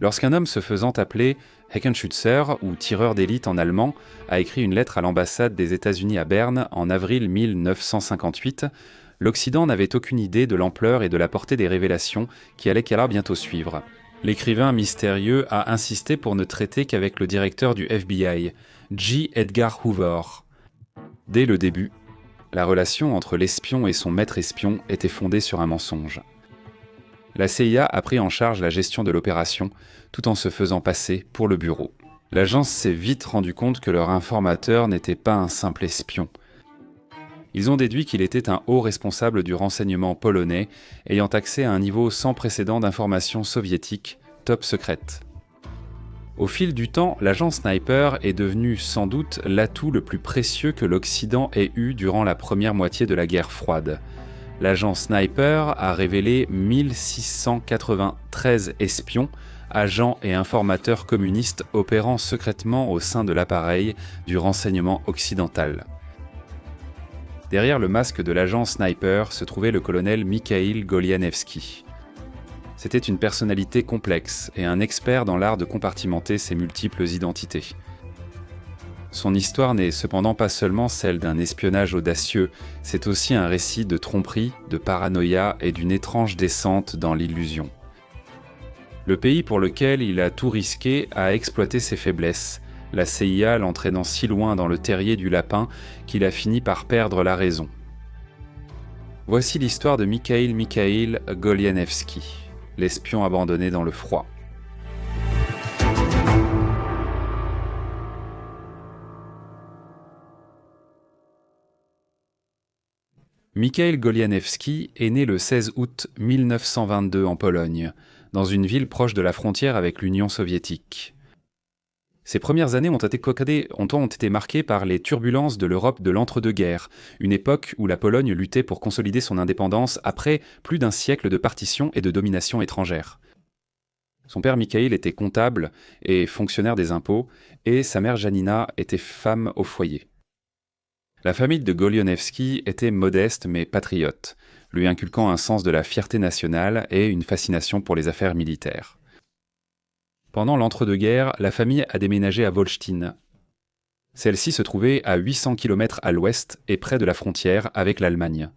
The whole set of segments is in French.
Lorsqu'un homme se faisant appeler Heckenschützer, ou tireur d'élite en allemand, a écrit une lettre à l'ambassade des États-Unis à Berne en avril 1958, l'Occident n'avait aucune idée de l'ampleur et de la portée des révélations qui allaient alors bientôt suivre. L'écrivain mystérieux a insisté pour ne traiter qu'avec le directeur du FBI, J. Edgar Hoover. Dès le début, la relation entre l'espion et son maître espion était fondée sur un mensonge. La CIA a pris en charge la gestion de l'opération, tout en se faisant passer pour le bureau. L'agence s'est vite rendu compte que leur informateur n'était pas un simple espion. Ils ont déduit qu'il était un haut responsable du renseignement polonais, ayant accès à un niveau sans précédent d'informations soviétiques, top secrètes. Au fil du temps, l'agent Sniper est devenu sans doute l'atout le plus précieux que l'Occident ait eu durant la première moitié de la guerre froide. L'agent Sniper a révélé 1693 espions, agents et informateurs communistes opérant secrètement au sein de l'appareil du renseignement occidental. Derrière le masque de l'agent Sniper se trouvait le colonel Mikhail Golianevski. C'était une personnalité complexe et un expert dans l'art de compartimenter ses multiples identités. Son histoire n'est cependant pas seulement celle d'un espionnage audacieux, c'est aussi un récit de tromperie, de paranoïa et d'une étrange descente dans l'illusion. Le pays pour lequel il a tout risqué a exploité ses faiblesses, la CIA l'entraînant si loin dans le terrier du lapin qu'il a fini par perdre la raison. Voici l'histoire de Mikhail Golianevski, l'espion abandonné dans le froid. Mikhail Golianevski est né le 16 août 1922 en Pologne, dans une ville proche de la frontière avec l'Union soviétique. Ses premières années ont été marquées par les turbulences de l'Europe de l'entre-deux-guerres, une époque où la Pologne luttait pour consolider son indépendance après plus d'un siècle de partition et de domination étrangère. Son père Mikhail était comptable et fonctionnaire des impôts, et sa mère Janina était femme au foyer. La famille de Golianevski était modeste mais patriote, lui inculquant un sens de la fierté nationale et une fascination pour les affaires militaires. Pendant l'entre-deux-guerres, la famille a déménagé à Wolsztyn. Celle-ci se trouvait à 800 km à l'ouest et près de la frontière avec l'Allemagne.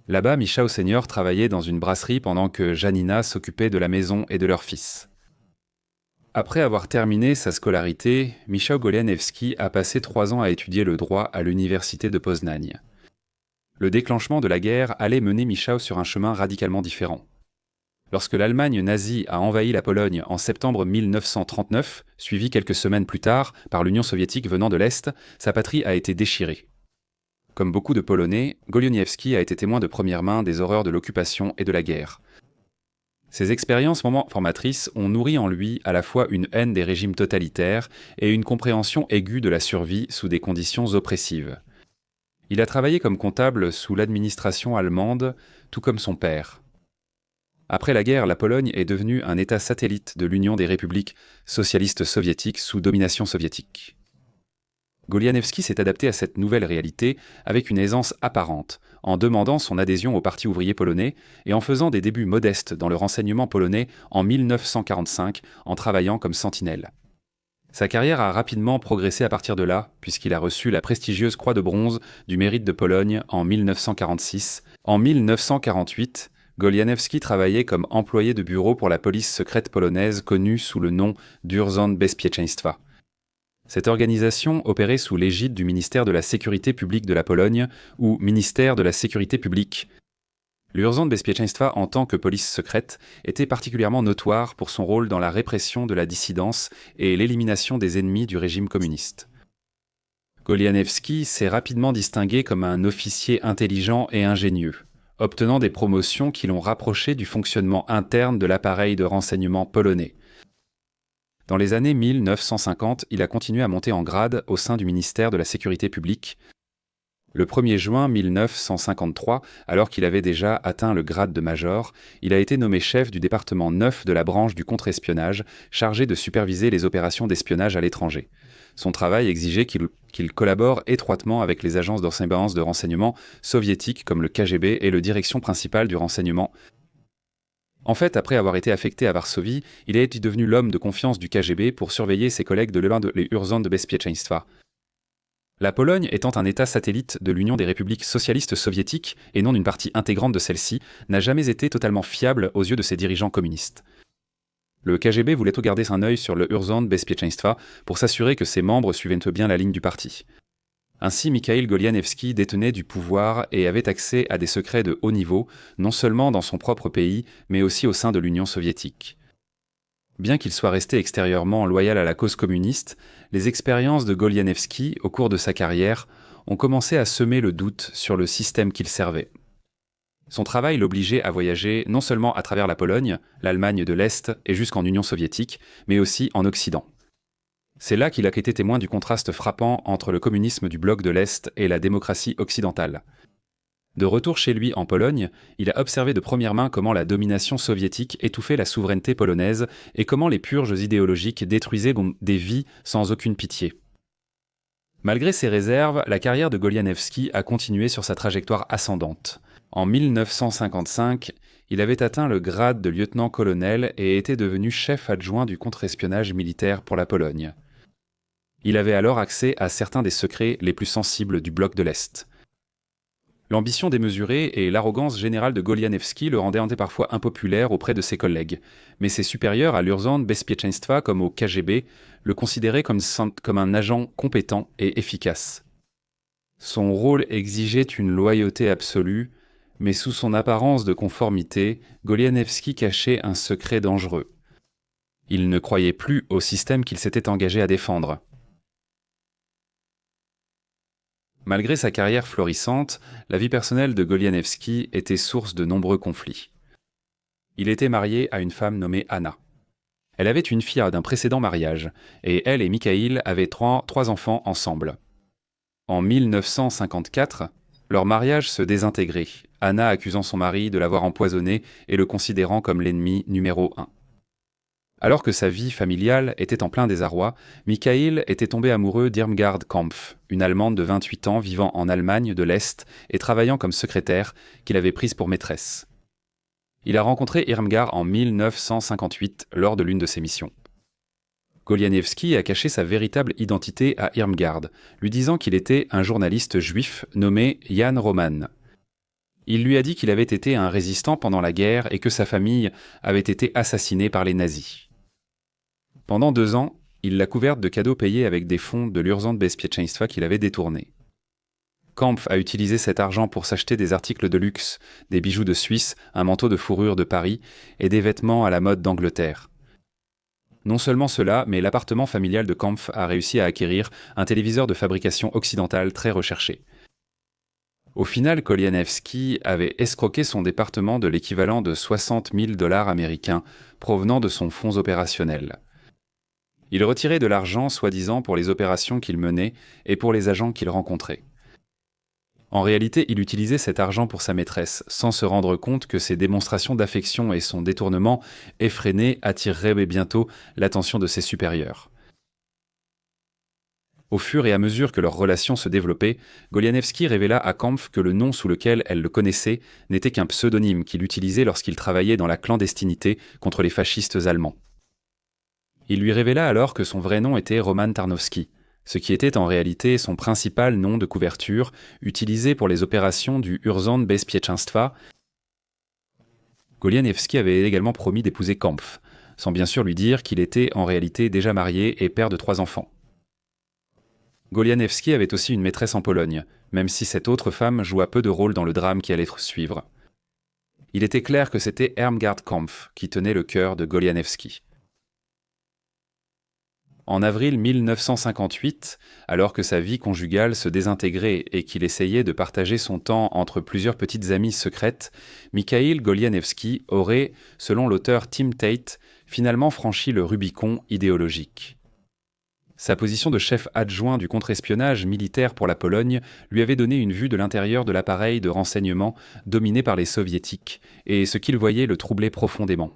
Là-bas, Michał Senior travaillait dans une brasserie pendant que Janina s'occupait de la maison et de leur fils. Après avoir terminé sa scolarité, Michał Golianevski a passé 3 ans à étudier le droit à l'université de Poznań. Le déclenchement de la guerre allait mener Michał sur un chemin radicalement différent. Lorsque l'Allemagne nazie a envahi la Pologne en septembre 1939, suivi quelques semaines plus tard par l'Union soviétique venant de l'Est, sa patrie a été déchirée. Comme beaucoup de Polonais, Golianevski a été témoin de première main des horreurs de l'occupation et de la guerre. Ces expériences formatrices ont nourri en lui à la fois une haine des régimes totalitaires et une compréhension aiguë de la survie sous des conditions oppressives. Il a travaillé comme comptable sous l'administration allemande, tout comme son père. Après la guerre, la Pologne est devenue un État satellite de l'Union des républiques socialistes soviétiques sous domination soviétique. Golianevski s'est adapté à cette nouvelle réalité avec une aisance apparente, en demandant son adhésion au Parti ouvrier polonais et en faisant des débuts modestes dans le renseignement polonais en 1945 en travaillant comme sentinelle. Sa carrière a rapidement progressé à partir de là, puisqu'il a reçu la prestigieuse Croix de bronze du Mérite de Pologne en 1946. En 1948, Golianevski travaillait comme employé de bureau pour la police secrète polonaise connue sous le nom d'Urząd Bezpieczeństwa. Cette organisation opérait sous l'égide du ministère de la Sécurité publique de la Pologne, ou ministère de la Sécurité publique. L'Urząd Bezpieczeństwa, en tant que police secrète, était particulièrement notoire pour son rôle dans la répression de la dissidence et l'élimination des ennemis du régime communiste. Golianevski s'est rapidement distingué comme un officier intelligent et ingénieux, obtenant des promotions qui l'ont rapproché du fonctionnement interne de l'appareil de renseignement polonais. Dans les années 1950, il a continué à monter en grade au sein du ministère de la Sécurité publique. Le 1er juin 1953, alors qu'il avait déjà atteint le grade de major, il a été nommé chef du département 9 de la branche du contre-espionnage, chargé de superviser les opérations d'espionnage à l'étranger. Son travail exigeait qu'il collabore étroitement avec les agences de renseignement soviétiques comme le KGB et la Direction principale du renseignement. En fait, après avoir été affecté à Varsovie, il est devenu l'homme de confiance du KGB pour surveiller ses collègues de les Urzędy de Bezpieczeństwa. La Pologne étant un État satellite de l'Union des républiques socialistes soviétiques et non une partie intégrante de celle-ci, n'a jamais été totalement fiable aux yeux de ses dirigeants communistes. Le KGB voulait tout garder un œil sur le Urzędy Bezpieczeństwa pour s'assurer que ses membres suivaient bien la ligne du parti. Ainsi, Mikhail Golianevski détenait du pouvoir et avait accès à des secrets de haut niveau, non seulement dans son propre pays, mais aussi au sein de l'Union soviétique. Bien qu'il soit resté extérieurement loyal à la cause communiste, les expériences de Golianevski, au cours de sa carrière, ont commencé à semer le doute sur le système qu'il servait. Son travail l'obligeait à voyager non seulement à travers la Pologne, l'Allemagne de l'Est et jusqu'en Union soviétique, mais aussi en Occident. C'est là qu'il a été témoin du contraste frappant entre le communisme du bloc de l'Est et la démocratie occidentale. De retour chez lui en Pologne, il a observé de première main comment la domination soviétique étouffait la souveraineté polonaise et comment les purges idéologiques détruisaient des vies sans aucune pitié. Malgré ses réserves, la carrière de Golianevski a continué sur sa trajectoire ascendante. En 1955, il avait atteint le grade de lieutenant-colonel et était devenu chef adjoint du contre-espionnage militaire pour la Pologne. Il avait alors accès à certains des secrets les plus sensibles du bloc de l'Est. L'ambition démesurée et l'arrogance générale de Golianevski le rendaient parfois impopulaire auprès de ses collègues, mais ses supérieurs à l'Urzędy Bezpieczeństwa comme au KGB le considéraient comme un agent compétent et efficace. Son rôle exigeait une loyauté absolue, mais sous son apparence de conformité, Golianevski cachait un secret dangereux. Il ne croyait plus au système qu'il s'était engagé à défendre. Malgré sa carrière florissante, la vie personnelle de Golianevski était source de nombreux conflits. Il était marié à une femme nommée Anna. Elle avait une fille d'un précédent mariage, et elle et Mikhail avaient trois enfants ensemble. En 1954, leur mariage se désintégrait, Anna accusant son mari de l'avoir empoisonné et le considérant comme l'ennemi numéro 1. Alors que sa vie familiale était en plein désarroi, Mikhail était tombé amoureux d'Irmgard Kampf, une Allemande de 28 ans vivant en Allemagne de l'Est et travaillant comme secrétaire, qu'il avait prise pour maîtresse. Il a rencontré Irmgard en 1958 lors de l'une de ses missions. Golianevski a caché sa véritable identité à Irmgard, lui disant qu'il était un journaliste juif nommé Jan Roman. Il lui a dit qu'il avait été un résistant pendant la guerre et que sa famille avait été assassinée par les nazis. Pendant 2 ans, il l'a couverte de cadeaux payés avec des fonds de l'Urzędy Bezpieczeństwa qu'il avait détournés. Kampf a utilisé cet argent pour s'acheter des articles de luxe, des bijoux de Suisse, un manteau de fourrure de Paris et des vêtements à la mode d'Angleterre. Non seulement cela, mais l'appartement familial de Kampf a réussi à acquérir un téléviseur de fabrication occidentale très recherché. Au final, Golianevski avait escroqué son département de l'équivalent de 60 000 $ américains provenant de son fonds opérationnel. Il retirait de l'argent soi-disant pour les opérations qu'il menait et pour les agents qu'il rencontrait. En réalité, il utilisait cet argent pour sa maîtresse, sans se rendre compte que ses démonstrations d'affection et son détournement effréné attireraient bientôt l'attention de ses supérieurs. Au fur et à mesure que leur relation se développait, Golianevski révéla à Kampf que le nom sous lequel elle le connaissait n'était qu'un pseudonyme qu'il utilisait lorsqu'il travaillait dans la clandestinité contre les fascistes allemands. Il lui révéla alors que son vrai nom était Roman Tarnowski, ce qui était en réalité son principal nom de couverture utilisé pour les opérations du Urzędy Bezpieczeństwa. Golianevski avait également promis d'épouser Kampf, sans bien sûr lui dire qu'il était en réalité déjà marié et père de 3 enfants. Golianevski avait aussi une maîtresse en Pologne, même si cette autre femme joua peu de rôle dans le drame qui allait suivre. Il était clair que c'était Irmgard Kampf qui tenait le cœur de Golianevski. En avril 1958, alors que sa vie conjugale se désintégrait et qu'il essayait de partager son temps entre plusieurs petites amies secrètes, Mikhail Golianevski aurait, selon l'auteur Tim Tate, finalement franchi le Rubicon idéologique. Sa position de chef adjoint du contre-espionnage militaire pour la Pologne lui avait donné une vue de l'intérieur de l'appareil de renseignement dominé par les soviétiques, et ce qu'il voyait le troublait profondément.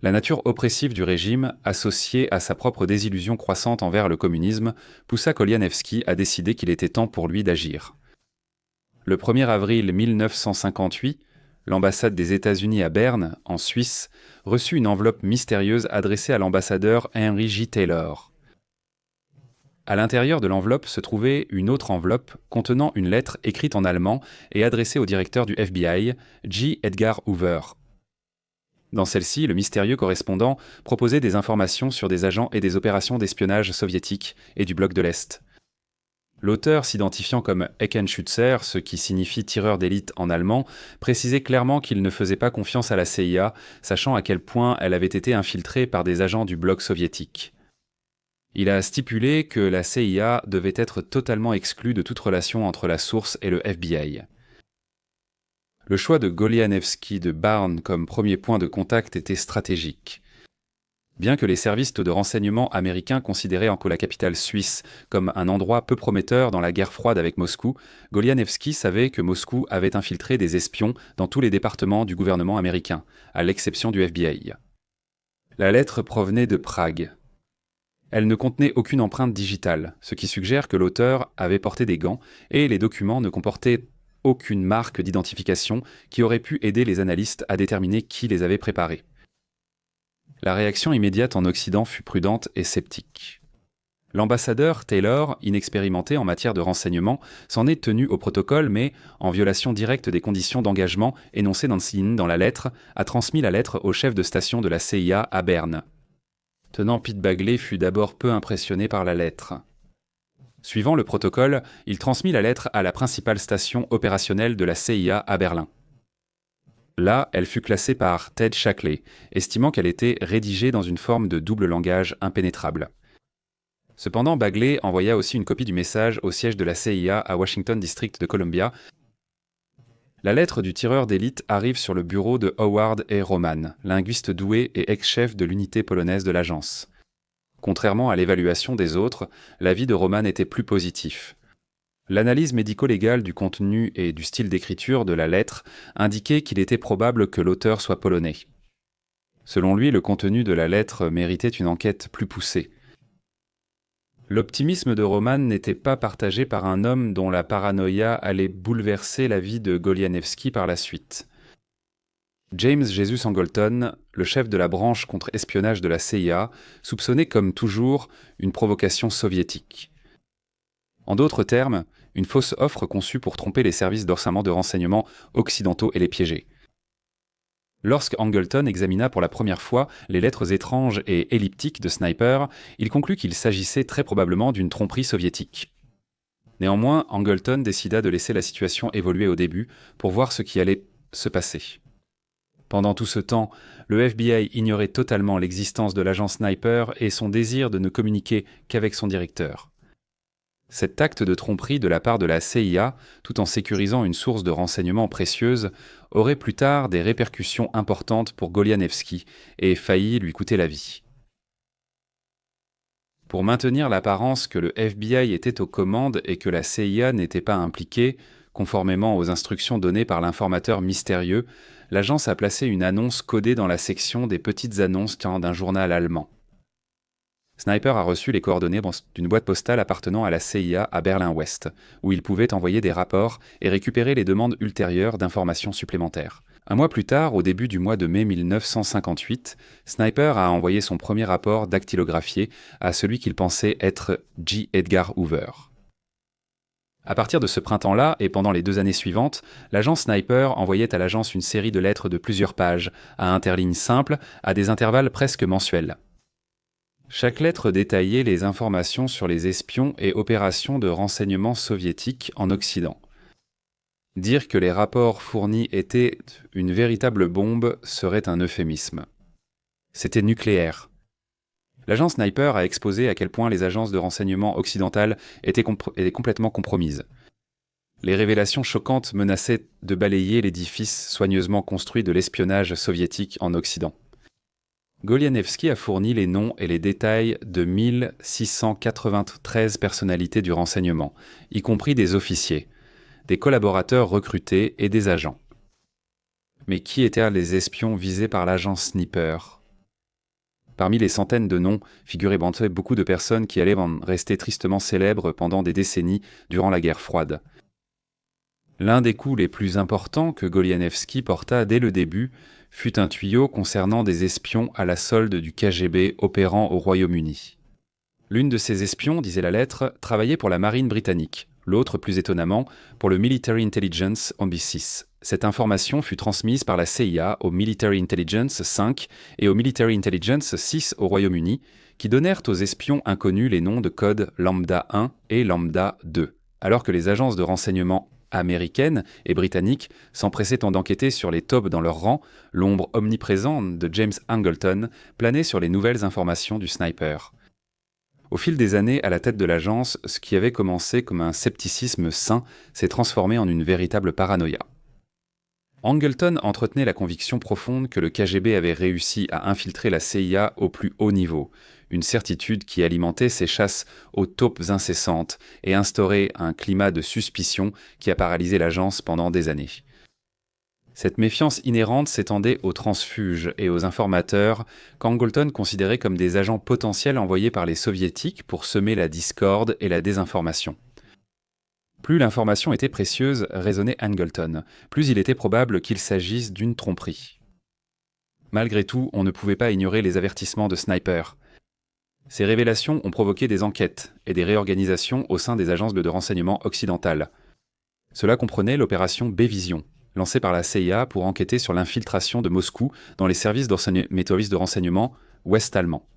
La nature oppressive du régime, associée à sa propre désillusion croissante envers le communisme, poussa Golianevski à décider qu'il était temps pour lui d'agir. Le 1er avril 1958, l'ambassade des États-Unis à Berne, en Suisse, reçut une enveloppe mystérieuse adressée à l'ambassadeur Henry J. Taylor. À l'intérieur de l'enveloppe se trouvait une autre enveloppe contenant une lettre écrite en allemand et adressée au directeur du FBI, J. Edgar Hoover. Dans celle-ci, le mystérieux correspondant proposait des informations sur des agents et des opérations d'espionnage soviétiques et du bloc de l'Est. L'auteur, s'identifiant comme Heckenschützer, ce qui signifie tireur d'élite en allemand, précisait clairement qu'il ne faisait pas confiance à la CIA, sachant à quel point elle avait été infiltrée par des agents du bloc soviétique. Il a stipulé que la CIA devait être totalement exclue de toute relation entre la source et le FBI. Le choix de Golianevski de Barnes comme premier point de contact était stratégique. Bien que les services de renseignement américains considéraient encore la capitale suisse comme un endroit peu prometteur dans la guerre froide avec Moscou, Golianevski savait que Moscou avait infiltré des espions dans tous les départements du gouvernement américain, à l'exception du FBI. La lettre provenait de Prague. Elle ne contenait aucune empreinte digitale, ce qui suggère que l'auteur avait porté des gants et les documents ne comportaient aucune marque d'identification qui aurait pu aider les analystes à déterminer qui les avait préparés. La réaction immédiate en Occident fut prudente et sceptique. L'ambassadeur Taylor, inexpérimenté en matière de renseignement, s'en est tenu au protocole mais, en violation directe des conditions d'engagement énoncées dans la lettre, a transmis la lettre au chef de station de la CIA à Berne. Tenant Pete Bagley fut d'abord peu impressionné par la lettre. Suivant le protocole, il transmit la lettre à la principale station opérationnelle de la CIA à Berlin. Là, elle fut classée par Ted Shackley, estimant qu'elle était rédigée dans une forme de double langage impénétrable. Cependant, Bagley envoya aussi une copie du message au siège de la CIA à Washington District de Columbia. La lettre du tireur d'élite arrive sur le bureau de Howard A. Roman, linguiste doué et ex-chef de l'unité polonaise de l'agence. Contrairement à l'évaluation des autres, l'avis de Roman était plus positif. L'analyse médico-légale du contenu et du style d'écriture de la lettre indiquait qu'il était probable que l'auteur soit polonais. Selon lui, le contenu de la lettre méritait une enquête plus poussée. L'optimisme de Roman n'était pas partagé par un homme dont la paranoïa allait bouleverser la vie de Golianevski par la suite. James Jesus Angleton, le chef de la branche contre-espionnage de la CIA, soupçonnait comme toujours une provocation soviétique. En d'autres termes, une fausse offre conçue pour tromper les services de renseignement occidentaux et les piéger. Lorsque Angleton examina pour la première fois les lettres étranges et elliptiques de Sniper, il conclut qu'il s'agissait très probablement d'une tromperie soviétique. Néanmoins, Angleton décida de laisser la situation évoluer au début pour voir ce qui allait se passer. Pendant tout ce temps, le FBI ignorait totalement l'existence de l'agent Sniper et son désir de ne communiquer qu'avec son directeur. Cet acte de tromperie de la part de la CIA, tout en sécurisant une source de renseignements précieuse, aurait plus tard des répercussions importantes pour Golianevski et failli lui coûter la vie. Pour maintenir l'apparence que le FBI était aux commandes et que la CIA n'était pas impliquée, conformément aux instructions données par l'informateur mystérieux, l'agence a placé une annonce codée dans la section des petites annonces d'un journal allemand. Sniper a reçu les coordonnées d'une boîte postale appartenant à la CIA à Berlin-Ouest, où il pouvait envoyer des rapports et récupérer les demandes ultérieures d'informations supplémentaires. Un mois plus tard, au début du mois de mai 1958, Sniper a envoyé son premier rapport dactylographié à celui qu'il pensait être J. Edgar Hoover. À partir de ce printemps-là, et pendant les 2 années suivantes, l'agent Sniper envoyait à l'agence une série de lettres de plusieurs pages, à interlignes simples, à des intervalles presque mensuels. Chaque lettre détaillait les informations sur les espions et opérations de renseignement soviétiques en Occident. Dire que les rapports fournis étaient une véritable bombe serait un euphémisme. C'était nucléaire. L'agent Sniper a exposé à quel point les agences de renseignement occidentales étaient complètement compromises. Les révélations choquantes menaçaient de balayer l'édifice soigneusement construit de l'espionnage soviétique en Occident. Golianevski a fourni les noms et les détails de 1693 personnalités du renseignement, y compris des officiers, des collaborateurs recrutés et des agents. Mais qui étaient les espions visés par l'agent Sniper ? Parmi les centaines de noms figuraient beaucoup de personnes qui allaient rester tristement célèbres pendant des décennies durant la guerre froide. L'un des coups les plus importants que Golianevski porta dès le début fut un tuyau concernant des espions à la solde du KGB opérant au Royaume-Uni. L'une de ces espions, disait la lettre, travaillait pour la marine britannique, l'autre, plus étonnamment, pour le Military Intelligence MI6. Cette information fut transmise par la CIA au Military Intelligence 5 et au Military Intelligence 6 au Royaume-Uni, qui donnèrent aux espions inconnus les noms de code Lambda 1 et Lambda 2, alors que les agences de renseignement américaines et britanniques s'empressaient d'enquêter sur les taupes dans leur rang, l'ombre omniprésente de James Angleton planait sur les nouvelles informations du sniper. Au fil des années à la tête de l'agence, ce qui avait commencé comme un scepticisme sain s'est transformé en une véritable paranoïa. Angleton entretenait la conviction profonde que le KGB avait réussi à infiltrer la CIA au plus haut niveau, une certitude qui alimentait ses chasses aux taupes incessantes et instaurait un climat de suspicion qui a paralysé l'agence pendant des années. Cette méfiance inhérente s'étendait aux transfuges et aux informateurs qu'Angleton considérait comme des agents potentiels envoyés par les soviétiques pour semer la discorde et la désinformation. Plus l'information était précieuse, raisonnait Angleton, plus il était probable qu'il s'agisse d'une tromperie. Malgré tout, on ne pouvait pas ignorer les avertissements de Sniper. Ces révélations ont provoqué des enquêtes et des réorganisations au sein des agences de renseignement occidentales. Cela comprenait l'opération B-Vision, lancée par la CIA pour enquêter sur l'infiltration de Moscou dans les services de renseignement ouest-allemands.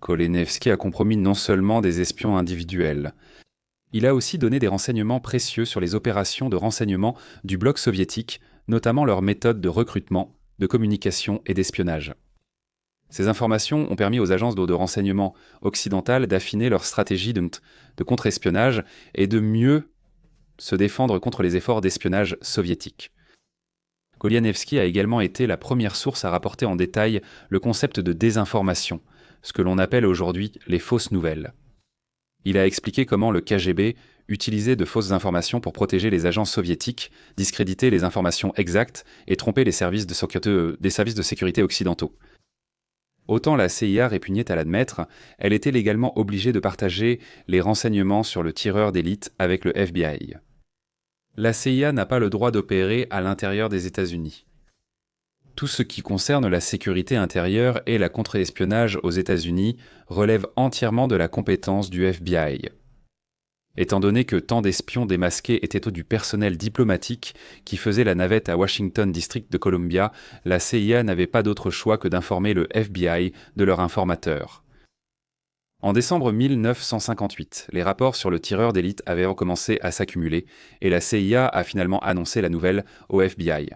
Golianevski a compromis non seulement des espions individuels, il a aussi donné des renseignements précieux sur les opérations de renseignement du bloc soviétique, notamment leurs méthodes de recrutement, de communication et d'espionnage. Ces informations ont permis aux agences de renseignement occidentales d'affiner leur stratégie de contre-espionnage et de mieux se défendre contre les efforts d'espionnage soviétiques. Golianevski a également été la première source à rapporter en détail le concept de désinformation, ce que l'on appelle aujourd'hui les fausses nouvelles. Il a expliqué comment le KGB utilisait de fausses informations pour protéger les agents soviétiques, discréditer les informations exactes et tromper des services de sécurité occidentaux. Autant la CIA répugnait à l'admettre, elle était légalement obligée de partager les renseignements sur le tireur d'élite avec le FBI. La CIA n'a pas le droit d'opérer à l'intérieur des États-Unis. Tout ce qui concerne la sécurité intérieure et la contre-espionnage aux États-Unis relève entièrement de la compétence du FBI. Étant donné que tant d'espions démasqués étaient du personnel diplomatique qui faisait la navette à Washington District de Columbia, la CIA n'avait pas d'autre choix que d'informer le FBI de leur informateur. En décembre 1958, les rapports sur le tireur d'élite avaient recommencé à s'accumuler et la CIA a finalement annoncé la nouvelle au FBI.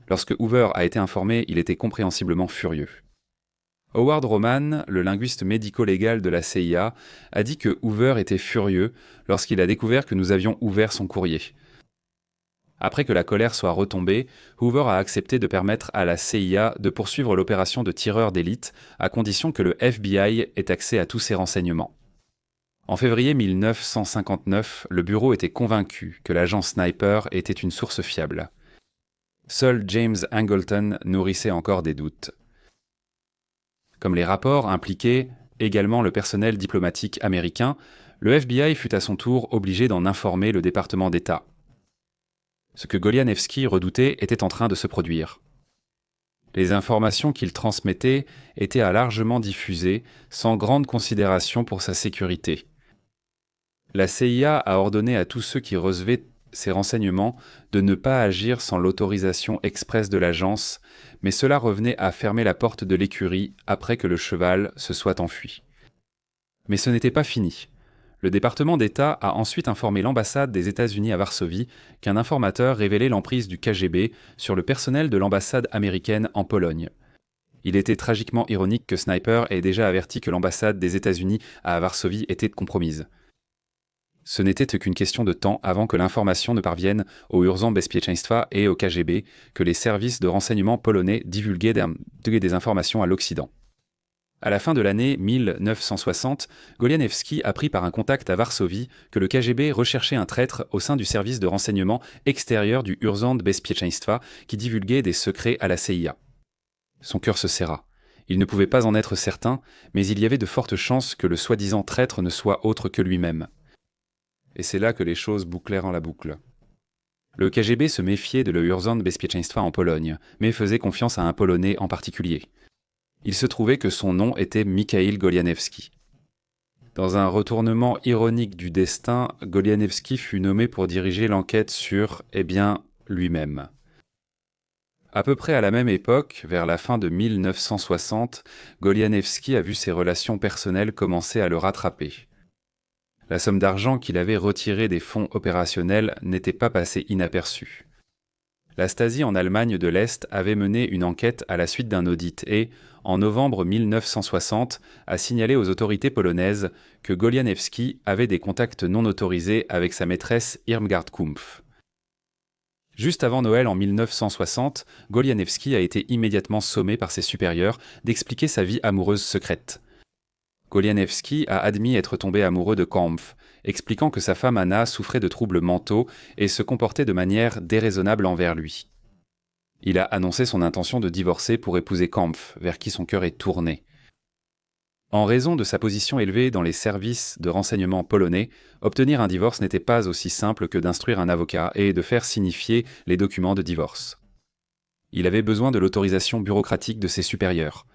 Lorsque Hoover a été informé, il était compréhensiblement furieux. Howard Roman, le linguiste médico-légal de la CIA, a dit que Hoover était furieux lorsqu'il a découvert que nous avions ouvert son courrier. Après que la colère soit retombée, Hoover a accepté de permettre à la CIA de poursuivre l'opération de tireur d'élite à condition que le FBI ait accès à tous ses renseignements. En février 1959, le bureau était convaincu que l'agent Sniper était une source fiable. Seul James Angleton nourrissait encore des doutes. Comme les rapports impliquaient également le personnel diplomatique américain, le FBI fut à son tour obligé d'en informer le département d'État. Ce que Golianevski redoutait était en train de se produire. Les informations qu'il transmettait étaient largement diffusées, sans grande considération pour sa sécurité. La CIA a ordonné à tous ceux qui recevaient ces renseignements de ne pas agir sans l'autorisation expresse de l'agence, mais cela revenait à fermer la porte de l'écurie après que le cheval se soit enfui. Mais ce n'était pas fini. Le département d'État a ensuite informé l'ambassade des États-Unis à Varsovie qu'un informateur révélait l'emprise du KGB sur le personnel de l'ambassade américaine en Pologne. Il était tragiquement ironique que Sniper ait déjà averti que l'ambassade des États-Unis à Varsovie était compromise. Ce n'était qu'une question de temps avant que l'information ne parvienne au Urzęd Bezpieczeństwa et au KGB que les services de renseignement polonais divulguaient des informations à l'Occident. À la fin de l'année 1960, Golianevski apprit par un contact à Varsovie que le KGB recherchait un traître au sein du service de renseignement extérieur du Urzęd Bezpieczeństwa qui divulguait des secrets à la CIA. Son cœur se serra. Il ne pouvait pas en être certain, mais il y avait de fortes chances que le soi-disant traître ne soit autre que lui-même. Et c'est là que les choses bouclèrent en la boucle. Le KGB se méfiait de l'Urząd Bezpieczeństwa en Pologne, mais faisait confiance à un Polonais en particulier. Il se trouvait que son nom était Mikhail Golianevski. Dans un retournement ironique du destin, Golianevski fut nommé pour diriger l'enquête sur, lui-même. À peu près à la même époque, vers la fin de 1960, Golianevski a vu ses relations personnelles commencer à le rattraper. La somme d'argent qu'il avait retirée des fonds opérationnels n'était pas passée inaperçue. La Stasi en Allemagne de l'Est avait mené une enquête à la suite d'un audit et, en novembre 1960, a signalé aux autorités polonaises que Golianevski avait des contacts non autorisés avec sa maîtresse Irmgard Kumpf. Juste avant Noël en 1960, Golianevski a été immédiatement sommé par ses supérieurs d'expliquer sa vie amoureuse secrète. Golianevski a admis être tombé amoureux de Kampf, expliquant que sa femme Anna souffrait de troubles mentaux et se comportait de manière déraisonnable envers lui. Il a annoncé son intention de divorcer pour épouser Kampf, vers qui son cœur est tourné. En raison de sa position élevée dans les services de renseignement polonais, obtenir un divorce n'était pas aussi simple que d'instruire un avocat et de faire signifier les documents de divorce. Il avait besoin de l'autorisation bureaucratique de ses supérieurs.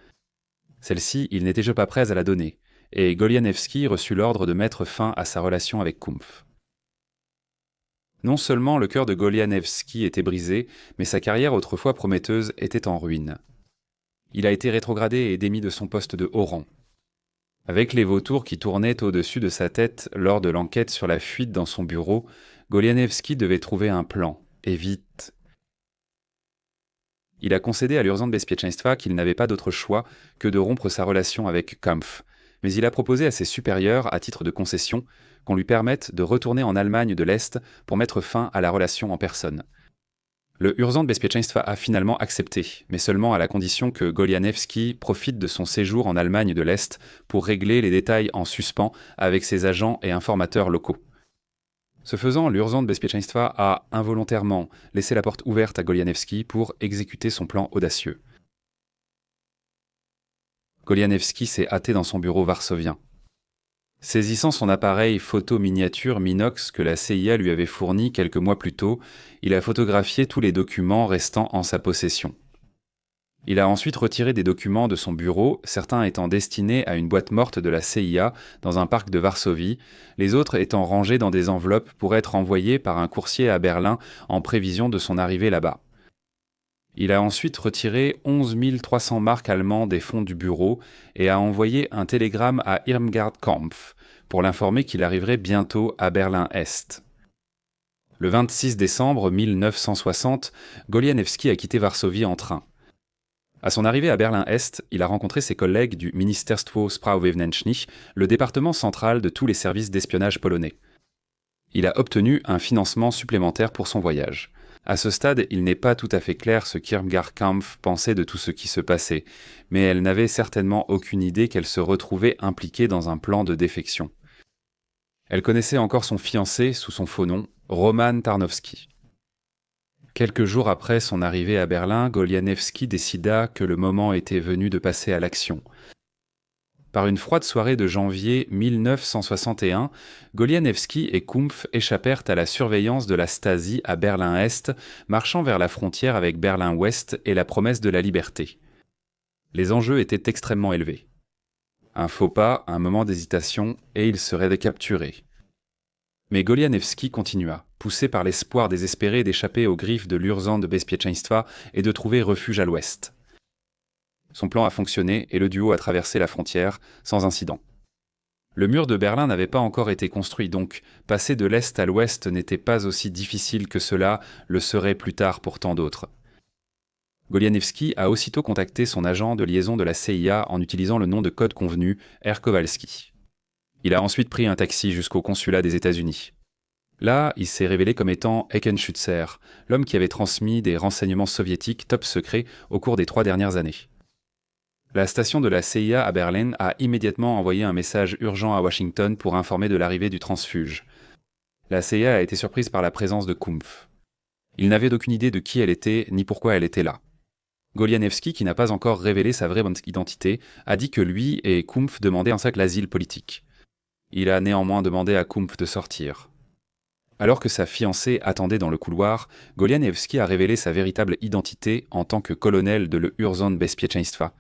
Celle-ci, il n'était pas prêt à la donner, et Golianevski reçut l'ordre de mettre fin à sa relation avec Kumpf. Non seulement le cœur de Golianevski était brisé, mais sa carrière autrefois prometteuse était en ruine. Il a été rétrogradé et démis de son poste de haut rang. Avec les vautours qui tournaient au-dessus de sa tête lors de l'enquête sur la fuite dans son bureau, Golianevski devait trouver un plan, et vite. Il a concédé à l'Urząd Bezpieczeństwa qu'il n'avait pas d'autre choix que de rompre sa relation avec Kampf, mais il a proposé à ses supérieurs, à titre de concession, qu'on lui permette de retourner en Allemagne de l'Est pour mettre fin à la relation en personne. Le Urząd Bezpieczeństwa a finalement accepté, mais seulement à la condition que Golianevski profite de son séjour en Allemagne de l'Est pour régler les détails en suspens avec ses agents et informateurs locaux. Ce faisant, l'Urząd Bezpieczeństwa a involontairement laissé la porte ouverte à Golianevski pour exécuter son plan audacieux. Golianevski s'est hâté dans son bureau varsovien. Saisissant son appareil photo miniature Minox que la CIA lui avait fourni quelques mois plus tôt, il a photographié tous les documents restant en sa possession. Il a ensuite retiré des documents de son bureau, certains étant destinés à une boîte morte de la CIA dans un parc de Varsovie, les autres étant rangés dans des enveloppes pour être envoyés par un coursier à Berlin en prévision de son arrivée là-bas. Il a ensuite retiré 11 300 marks allemands des fonds du bureau et a envoyé un télégramme à Irmgard Kampf pour l'informer qu'il arriverait bientôt à Berlin-Est. Le 26 décembre 1960, Golianevski a quitté Varsovie en train. À son arrivée à Berlin-Est, il a rencontré ses collègues du Ministerstwo Spraw Wewnętrznych, le département central de tous les services d'espionnage polonais. Il a obtenu un financement supplémentaire pour son voyage. À ce stade, il n'est pas tout à fait clair ce qu'Irmgard Kampf pensait de tout ce qui se passait, mais elle n'avait certainement aucune idée qu'elle se retrouvait impliquée dans un plan de défection. Elle connaissait encore son fiancé sous son faux nom, Roman Tarnowski. Quelques jours après son arrivée à Berlin, Golianevski décida que le moment était venu de passer à l'action. Par une froide soirée de janvier 1961, Golianevski et Kumpf échappèrent à la surveillance de la Stasi à Berlin-Est, marchant vers la frontière avec Berlin-Ouest et la promesse de la liberté. Les enjeux étaient extrêmement élevés. Un faux pas, un moment d'hésitation, et ils seraient capturés. Mais Golianevski continua, poussé par l'espoir désespéré d'échapper aux griffes de l'Urząd Bezpieczeństwa et de trouver refuge à l'ouest. Son plan a fonctionné et le duo a traversé la frontière sans incident. Le mur de Berlin n'avait pas encore été construit, donc passer de l'est à l'ouest n'était pas aussi difficile que cela le serait plus tard pour tant d'autres. Golianevski a aussitôt contacté son agent de liaison de la CIA en utilisant le nom de code convenu, R. Kowalski. Il a ensuite pris un taxi jusqu'au consulat des États-Unis. Là, il s'est révélé comme étant Eckenschützer, l'homme qui avait transmis des renseignements soviétiques top secrets au cours des 3 dernières années. La station de la CIA à Berlin a immédiatement envoyé un message urgent à Washington pour informer de l'arrivée du transfuge. La CIA a été surprise par la présence de Kumpf. Il n'avait d'aucune idée de qui elle était ni pourquoi elle était là. Golianevski, qui n'a pas encore révélé sa vraie identité, a dit que lui et Kumpf demandaient un cercle asile politique. Il a néanmoins demandé à Kumpf de sortir. Alors que sa fiancée attendait dans le couloir, Golianevski a révélé sa véritable identité en tant que colonel de l'Urzon Bezpieczeństwa.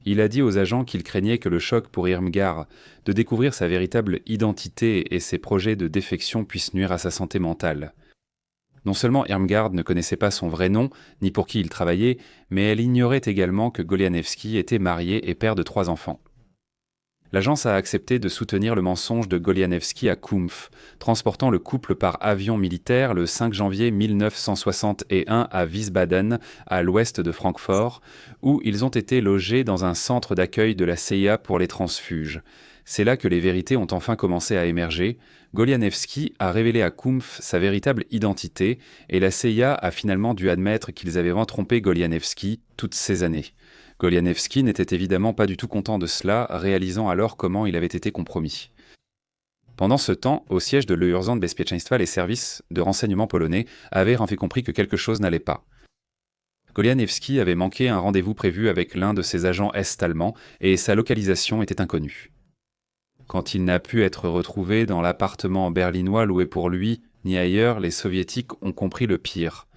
Il a dit aux agents qu'il craignait que le choc pour Irmgard de découvrir sa véritable identité et ses projets de défection puissent nuire à sa santé mentale. Non seulement Irmgard ne connaissait pas son vrai nom, ni pour qui il travaillait, mais elle ignorait également que Golianevski était marié et père de 3 enfants. L'agence a accepté de soutenir le mensonge de Golianevski à Kumpf, transportant le couple par avion militaire le 5 janvier 1961 à Wiesbaden, à l'ouest de Francfort, où ils ont été logés dans un centre d'accueil de la CIA pour les transfuges. C'est là que les vérités ont enfin commencé à émerger. Golianevski a révélé à Kumpf sa véritable identité et la CIA a finalement dû admettre qu'ils avaient trompé Golianevski toutes ces années. Golianevski n'était évidemment pas du tout content de cela, réalisant alors comment il avait été compromis. Pendant ce temps, au siège de l'Urzon Bezpieczeństwa, les services de renseignement polonais avaient enfin compris que quelque chose n'allait pas. Golianevski avait manqué un rendez-vous prévu avec l'un de ses agents est-allemands et sa localisation était inconnue. Quand il n'a pu être retrouvé dans l'appartement berlinois loué pour lui, ni ailleurs, les soviétiques ont compris le pire.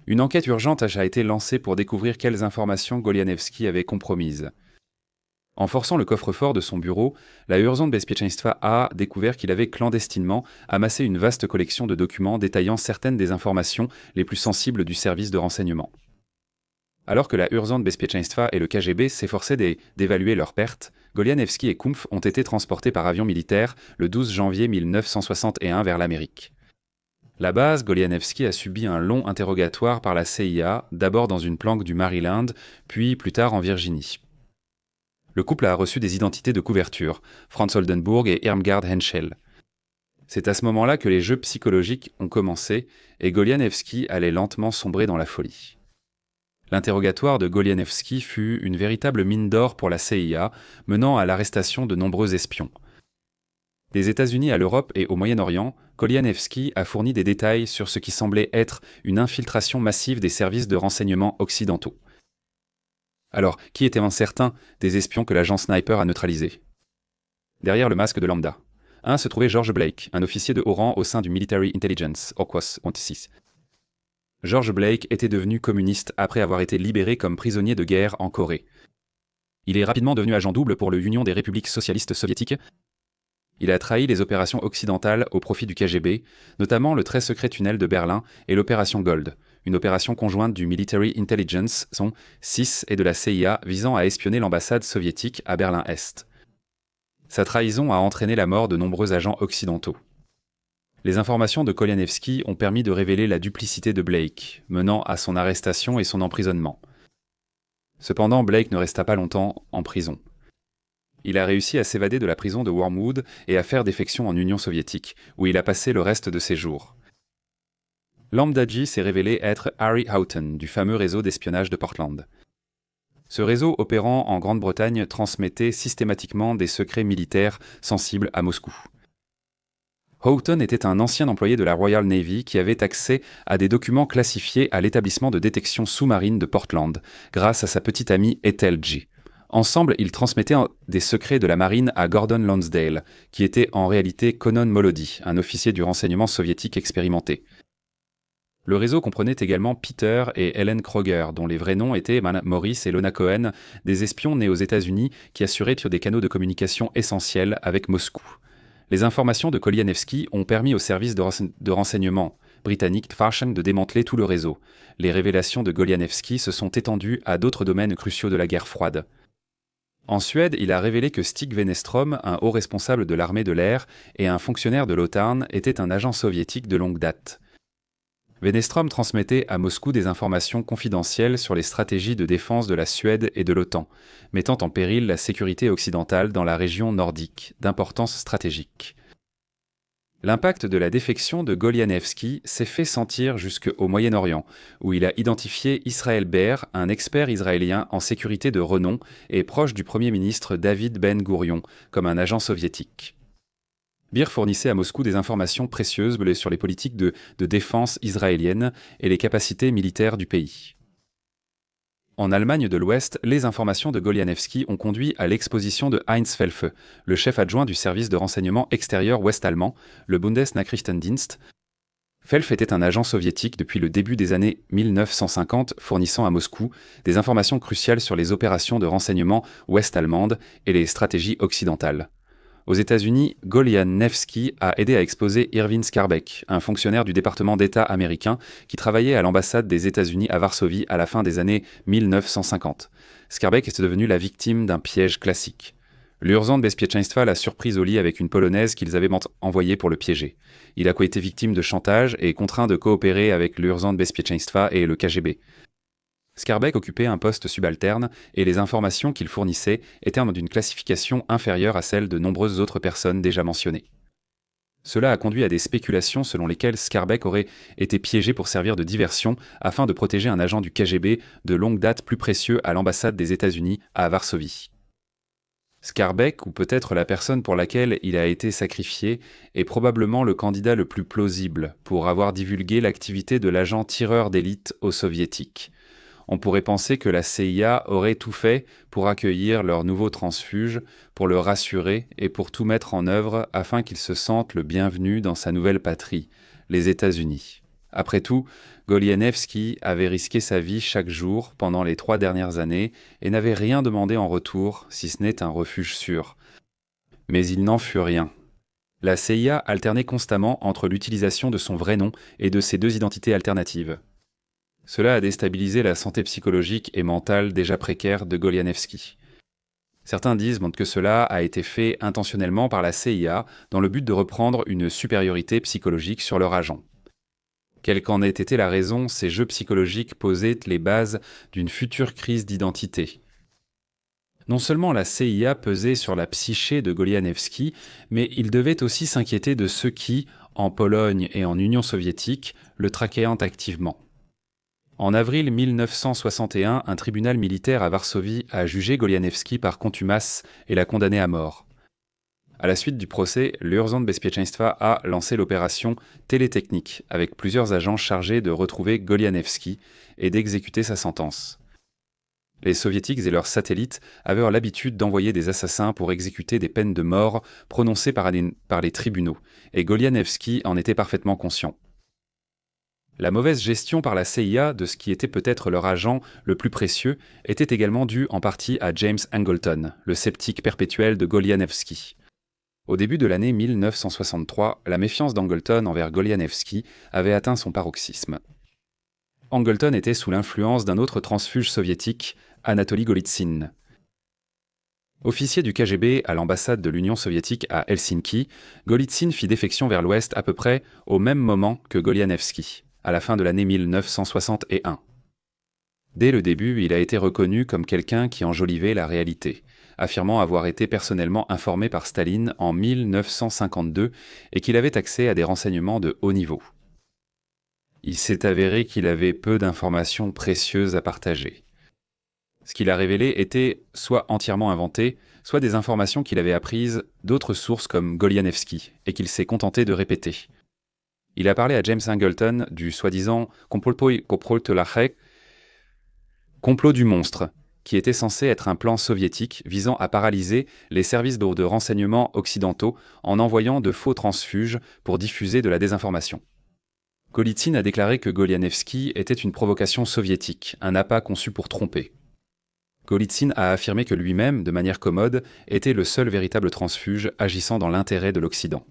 Une enquête urgente a été lancée pour découvrir quelles informations Golianevski avait compromises. En forçant le coffre-fort de son bureau, la Urzon Bezpieczeństwa a découvert qu'il avait clandestinement amassé une vaste collection de documents détaillant certaines des informations les plus sensibles du service de renseignement. Alors que la Urzon Bezpieczeństwa et le KGB s'efforçaient d'évaluer leurs pertes, Golianevski et Kumpf ont été transportés par avion militaire le 12 janvier 1961 vers l'Amérique. Là-bas, Golianevski a subi un long interrogatoire par la CIA, d'abord dans une planque du Maryland, puis plus tard en Virginie. Le couple a reçu des identités de couverture, Franz Oldenburg et Irmgard Henschel. C'est à ce moment-là que les jeux psychologiques ont commencé et Golianevski allait lentement sombrer dans la folie. L'interrogatoire de Golianevski fut une véritable mine d'or pour la CIA, menant à l'arrestation de nombreux espions. Des États-Unis à l'Europe et au Moyen-Orient, Golianevski a fourni des détails sur ce qui semblait être une infiltration massive des services de renseignement occidentaux. Alors, qui étaient certains des espions que l'agent Sniper a neutralisés ? Derrière le masque de Lambda. 1 se trouvait George Blake, un officier de haut rang au sein du Military Intelligence, OCWAS 26. George Blake était devenu communiste après avoir été libéré comme prisonnier de guerre en Corée. Il est rapidement devenu agent double pour l'Union des républiques socialistes soviétiques. Il a trahi les opérations occidentales au profit du KGB, notamment le très secret tunnel de Berlin et l'opération Gold, une opération conjointe du Military Intelligence, son 6 et de la CIA visant à espionner l'ambassade soviétique à Berlin-Est. Sa trahison a entraîné la mort de nombreux agents occidentaux. Les informations de Golianevski ont permis de révéler la duplicité de Blake, menant à son arrestation et son emprisonnement. Cependant, Blake ne resta pas longtemps en prison. Il a réussi à s'évader de la prison de Wormwood et à faire défection en Union soviétique, où il a passé le reste de ses jours. Lambda-G s'est révélé être Harry Houghton, du fameux réseau d'espionnage de Portland. Ce réseau opérant en Grande-Bretagne transmettait systématiquement des secrets militaires sensibles à Moscou. Houghton était un ancien employé de la Royal Navy qui avait accès à des documents classifiés à l'établissement de détection sous-marine de Portland, grâce à sa petite amie Ethel G. Ensemble, ils transmettaient des secrets de la marine à Gordon Lonsdale, qui était en réalité Conon Molody, un officier du renseignement soviétique expérimenté. Le réseau comprenait également Peter et Helen Kroger, dont les vrais noms étaient Maurice et Lona Cohen, des espions nés aux États-Unis qui assuraient des canaux de communication essentiels avec Moscou. Les informations de Golianevski ont permis au service de renseignement britannique Farshang de démanteler tout le réseau. Les révélations de Golianevski se sont étendues à d'autres domaines cruciaux de la guerre froide. En Suède, il a révélé que Stig Wennerström, un haut responsable de l'armée de l'air et un fonctionnaire de l'OTAN, était un agent soviétique de longue date. Wennerström transmettait à Moscou des informations confidentielles sur les stratégies de défense de la Suède et de l'OTAN, mettant en péril la sécurité occidentale dans la région nordique, d'importance stratégique. L'impact de la défection de Golianevski s'est fait sentir jusqu'au Moyen-Orient, où il a identifié Israel Ber, un expert israélien en sécurité de renom et proche du Premier ministre David Ben-Gourion, comme un agent soviétique. Beer fournissait à Moscou des informations précieuses sur les politiques de défense israéliennes et les capacités militaires du pays. En Allemagne de l'Ouest, les informations de Golianewski ont conduit à l'exposition de Heinz Felfe, le chef adjoint du service de renseignement extérieur ouest-allemand, le Bundesnachrichtendienst. Felfe était un agent soviétique depuis le début des années 1950, fournissant à Moscou des informations cruciales sur les opérations de renseignement ouest-allemandes et les stratégies occidentales. Aux États-Unis, Golianewski a aidé à exposer Irving Skarbek, un fonctionnaire du département d'État américain qui travaillait à l'ambassade des États-Unis à Varsovie à la fin des années 1950. Skarbek est devenu la victime d'un piège classique. L'Urząd Bezpieczeństwa l'a surpris au lit avec une Polonaise qu'ils avaient envoyée pour le piéger. Il a été victime de chantage et contraint de coopérer avec l'Urząd Bezpieczeństwa et le KGB. Skarbek occupait un poste subalterne et les informations qu'il fournissait étaient d'une classification inférieure à celle de nombreuses autres personnes déjà mentionnées. Cela a conduit à des spéculations selon lesquelles Skarbek aurait été piégé pour servir de diversion afin de protéger un agent du KGB de longue date plus précieux à l'ambassade des États-Unis à Varsovie. Skarbek, ou peut-être la personne pour laquelle il a été sacrifié, est probablement le candidat le plus plausible pour avoir divulgué l'activité de l'agent tireur d'élite aux soviétiques. On pourrait penser que la CIA aurait tout fait pour accueillir leur nouveau transfuge, pour le rassurer et pour tout mettre en œuvre afin qu'il se sente le bienvenu dans sa nouvelle patrie, les États-Unis. Après tout, Golianewski avait risqué sa vie chaque jour pendant les 3 dernières années et n'avait rien demandé en retour, si ce n'est un refuge sûr. Mais il n'en fut rien. La CIA alternait constamment entre l'utilisation de son vrai nom et de ses 2 identités alternatives. Cela a déstabilisé la santé psychologique et mentale déjà précaire de Golianewski. Certains disent que cela a été fait intentionnellement par la CIA dans le but de reprendre une supériorité psychologique sur leur agent. Quelle qu'en ait été la raison, ces jeux psychologiques posaient les bases d'une future crise d'identité. Non seulement la CIA pesait sur la psyché de Golianewski, mais il devait aussi s'inquiéter de ceux qui, en Pologne et en Union soviétique, le traquaient activement. En avril 1961, un tribunal militaire à Varsovie a jugé Golianewski par contumace et l'a condamné à mort. À la suite du procès, l'Urząd Bezpieczeństwa a lancé l'opération Télétechnique, avec plusieurs agents chargés de retrouver Golianewski et d'exécuter sa sentence. Les soviétiques et leurs satellites avaient l'habitude d'envoyer des assassins pour exécuter des peines de mort prononcées par les tribunaux, et Golianewski en était parfaitement conscient. La mauvaise gestion par la CIA de ce qui était peut-être leur agent le plus précieux était également due en partie à James Angleton, le sceptique perpétuel de Golianewski. Au début de l'année 1963, la méfiance d'Angleton envers Golianewski avait atteint son paroxysme. Angleton était sous l'influence d'un autre transfuge soviétique, Anatoly Golitsyn. Officier du KGB à l'ambassade de l'Union soviétique à Helsinki, Golitsyn fit défection vers l'Ouest à peu près au même moment que Golianewski, à la fin de l'année 1961. Dès le début, il a été reconnu comme quelqu'un qui enjolivait la réalité, affirmant avoir été personnellement informé par Staline en 1952 et qu'il avait accès à des renseignements de haut niveau. Il s'est avéré qu'il avait peu d'informations précieuses à partager. Ce qu'il a révélé était soit entièrement inventé, soit des informations qu'il avait apprises d'autres sources comme Golianewski et qu'il s'est contenté de répéter. Il a parlé à James Angleton du soi-disant complot du monstre, qui était censé être un plan soviétique visant à paralyser les services de renseignement occidentaux en envoyant de faux transfuges pour diffuser de la désinformation. Golitsyn a déclaré que Golianewski était une provocation soviétique, un appât conçu pour tromper. Golitsyn a affirmé que lui-même, de manière commode, était le seul véritable transfuge agissant dans l'intérêt de l'Occident.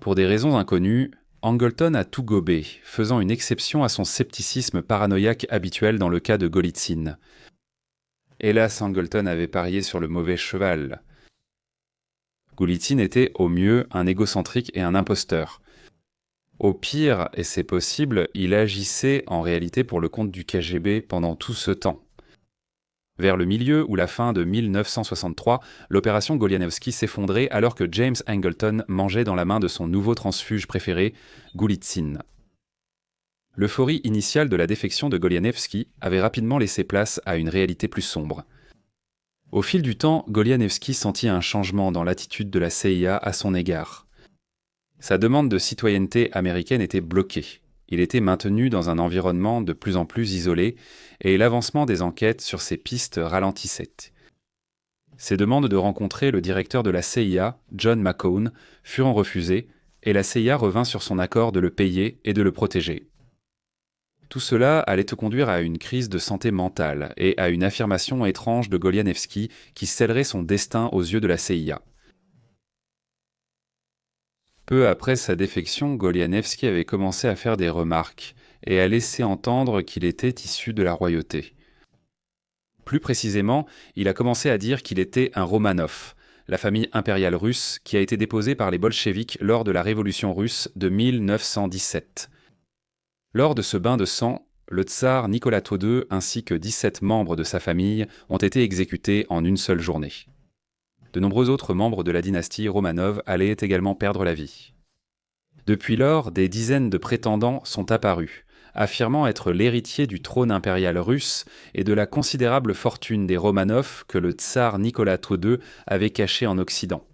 Pour des raisons inconnues, Angleton a tout gobé, faisant une exception à son scepticisme paranoïaque habituel dans le cas de Golitsyn. Hélas, Angleton avait parié sur le mauvais cheval. Golitsyn était, au mieux, un égocentrique et un imposteur. Au pire, et c'est possible, il agissait en réalité pour le compte du KGB pendant tout ce temps. Vers le milieu ou la fin de 1963, l'opération Golianewski s'effondrait alors que James Angleton mangeait dans la main de son nouveau transfuge préféré, Golitsyn. L'euphorie initiale de la défection de Golianewski avait rapidement laissé place à une réalité plus sombre. Au fil du temps, Golianewski sentit un changement dans l'attitude de la CIA à son égard. Sa demande de citoyenneté américaine était bloquée. Il était maintenu dans un environnement de plus en plus isolé et l'avancement des enquêtes sur ses pistes ralentissait. Ses demandes de rencontrer le directeur de la CIA, John McCone, furent refusées et la CIA revint sur son accord de le payer et de le protéger. Tout cela allait te conduire à une crise de santé mentale et à une affirmation étrange de Golianevski qui scellerait son destin aux yeux de la CIA. Peu après sa défection, Golianevski avait commencé à faire des remarques et à laisser entendre qu'il était issu de la royauté. Plus précisément, il a commencé à dire qu'il était un Romanov, la famille impériale russe qui a été déposée par les bolcheviks lors de la révolution russe de 1917. Lors de ce bain de sang, le tsar Nicolas II ainsi que 17 membres de sa famille ont été exécutés en une seule journée. De nombreux autres membres de la dynastie Romanov allaient également perdre la vie. Depuis lors, des dizaines de prétendants sont apparus, affirmant être l'héritier du trône impérial russe et de la considérable fortune des Romanov que le tsar Nicolas II avait cachée en Occident.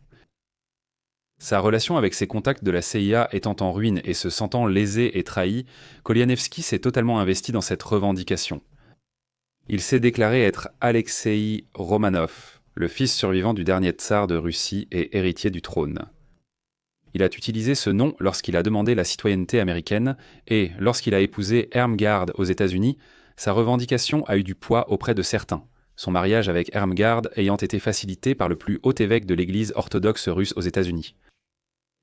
Sa relation avec ses contacts de la CIA étant en ruine et se sentant lésé et trahi, Golianevski s'est totalement investi dans cette revendication. Il s'est déclaré être Alexei Romanov, le fils survivant du dernier tsar de Russie et héritier du trône. Il a utilisé ce nom lorsqu'il a demandé la citoyenneté américaine et, lorsqu'il a épousé Ermgard aux États-Unis, sa revendication a eu du poids auprès de certains, son mariage avec Ermgard ayant été facilité par le plus haut évêque de l'Église orthodoxe russe aux États-Unis.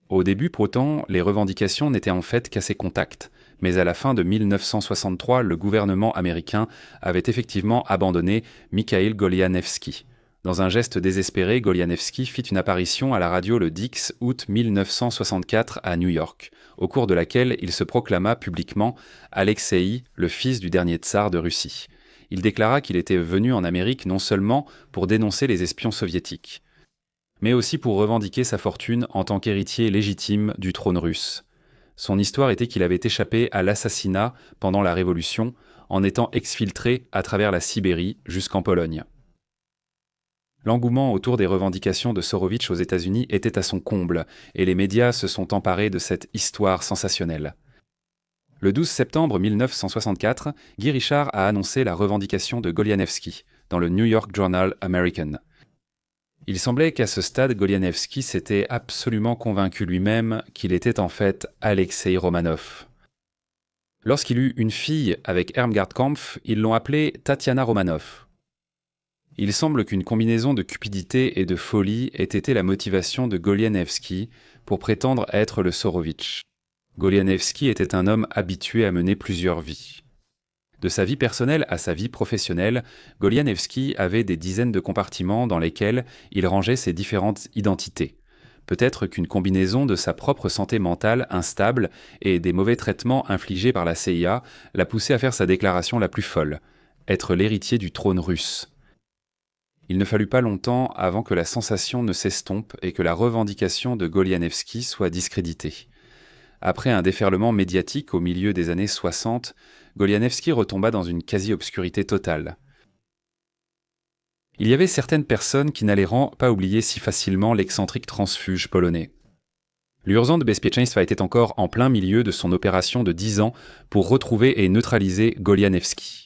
Au début, pourtant, les revendications n'étaient en fait qu'à ses contacts, mais à la fin de 1963, le gouvernement américain avait effectivement abandonné Mikhail Golianevski. Dans un geste désespéré, Golianevski fit une apparition à la radio le 10 août 1964 à New York, au cours de laquelle il se proclama publiquement Alexei, le fils du dernier tsar de Russie. Il déclara qu'il était venu en Amérique non seulement pour dénoncer les espions soviétiques, mais aussi pour revendiquer sa fortune en tant qu'héritier légitime du trône russe. Son histoire était qu'il avait échappé à l'assassinat pendant la Révolution en étant exfiltré à travers la Sibérie jusqu'en Pologne. L'engouement autour des revendications de Sorovitch aux États-Unis était à son comble, et les médias se sont emparés de cette histoire sensationnelle. Le 12 septembre 1964, Guy Richard a annoncé la revendication de Golianevski dans le New York Journal American. Il semblait qu'à ce stade, Golianevski s'était absolument convaincu lui-même qu'il était en fait Alexei Romanov. Lorsqu'il eut une fille avec Ermgard Kampf, ils l'ont appelée Tatiana Romanov. Il semble qu'une combinaison de cupidité et de folie ait été la motivation de Golianevski pour prétendre être le Sorovitch. Golianevski était un homme habitué à mener plusieurs vies. De sa vie personnelle à sa vie professionnelle, Golianevski avait des dizaines de compartiments dans lesquels il rangeait ses différentes identités. Peut-être qu'une combinaison de sa propre santé mentale instable et des mauvais traitements infligés par la CIA l'a poussé à faire sa déclaration la plus folle, être l'héritier du trône russe. Il ne fallut pas longtemps avant que la sensation ne s'estompe et que la revendication de Golianevski soit discréditée. Après un déferlement médiatique au milieu des années 60, Golianevski retomba dans une quasi-obscurité totale. Il y avait certaines personnes qui n'allaient pas oublier si facilement l'excentrique transfuge polonais. L'Urząd Bezpieczeństwa était encore en plein milieu de son opération de 10 ans pour retrouver et neutraliser Golianevski.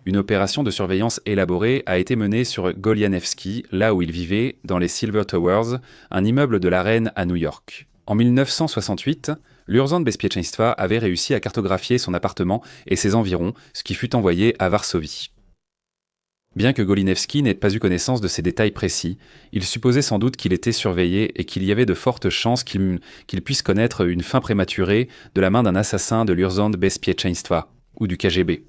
Une opération de surveillance élaborée a été menée sur Golianevski, là où il vivait, dans les Silver Towers, un immeuble de la Reine à New York. En 1968, l'Urząd Bezpieczeństwa avait réussi à cartographier son appartement et ses environs, ce qui fut envoyé à Varsovie. Bien que Golianevski n'ait pas eu connaissance de ces détails précis, il supposait sans doute qu'il était surveillé et qu'il y avait de fortes chances qu'il puisse connaître une fin prématurée de la main d'un assassin de l'Urząd Bezpieczeństwa, ou du KGB.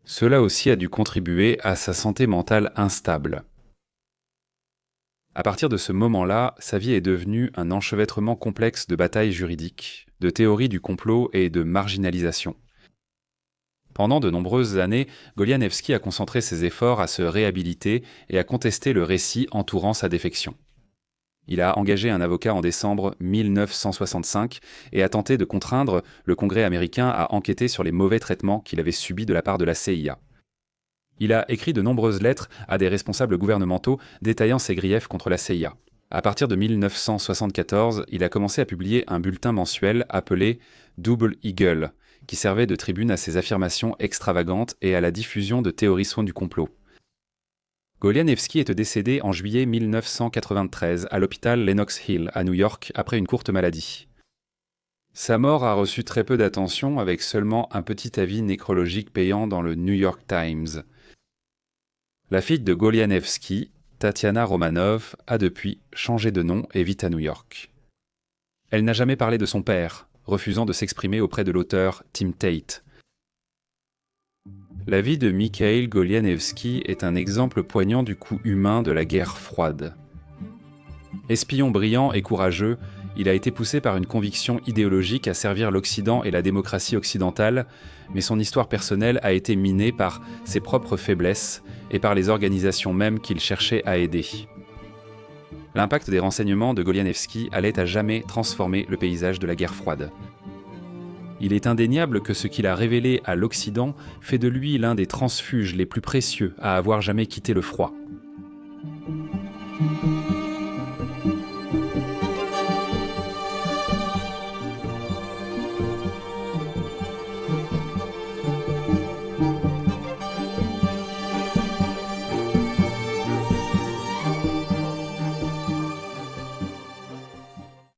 Cela aussi a dû contribuer à sa santé mentale instable. À partir de ce moment-là, sa vie est devenue un enchevêtrement complexe de batailles juridiques, de théories du complot et de marginalisation. Pendant de nombreuses années, Golianevski a concentré ses efforts à se réhabiliter et à contester le récit entourant sa défection. Il a engagé un avocat en décembre 1965 et a tenté de contraindre le Congrès américain à enquêter sur les mauvais traitements qu'il avait subis de la part de la CIA. Il a écrit de nombreuses lettres à des responsables gouvernementaux détaillant ses griefs contre la CIA. À partir de 1974, il a commencé à publier un bulletin mensuel appelé Double Eagle, qui servait de tribune à ses affirmations extravagantes et à la diffusion de théories du complot. Golianevski est décédé en juillet 1993 à l'hôpital Lenox Hill à New York après une courte maladie. Sa mort a reçu très peu d'attention avec seulement un petit avis nécrologique payant dans le New York Times. La fille de Golianevski, Tatiana Romanov, a depuis changé de nom et vit à New York. Elle n'a jamais parlé de son père, refusant de s'exprimer auprès de l'auteur Tim Tate. La vie de Mikhail Golianevski est un exemple poignant du coût humain de la guerre froide. Espion brillant et courageux, il a été poussé par une conviction idéologique à servir l'Occident et la démocratie occidentale, mais son histoire personnelle a été minée par ses propres faiblesses et par les organisations mêmes qu'il cherchait à aider. L'impact des renseignements de Golianevski allait à jamais transformer le paysage de la guerre froide. Il est indéniable que ce qu'il a révélé à l'Occident fait de lui l'un des transfuges les plus précieux à avoir jamais quitté le froid.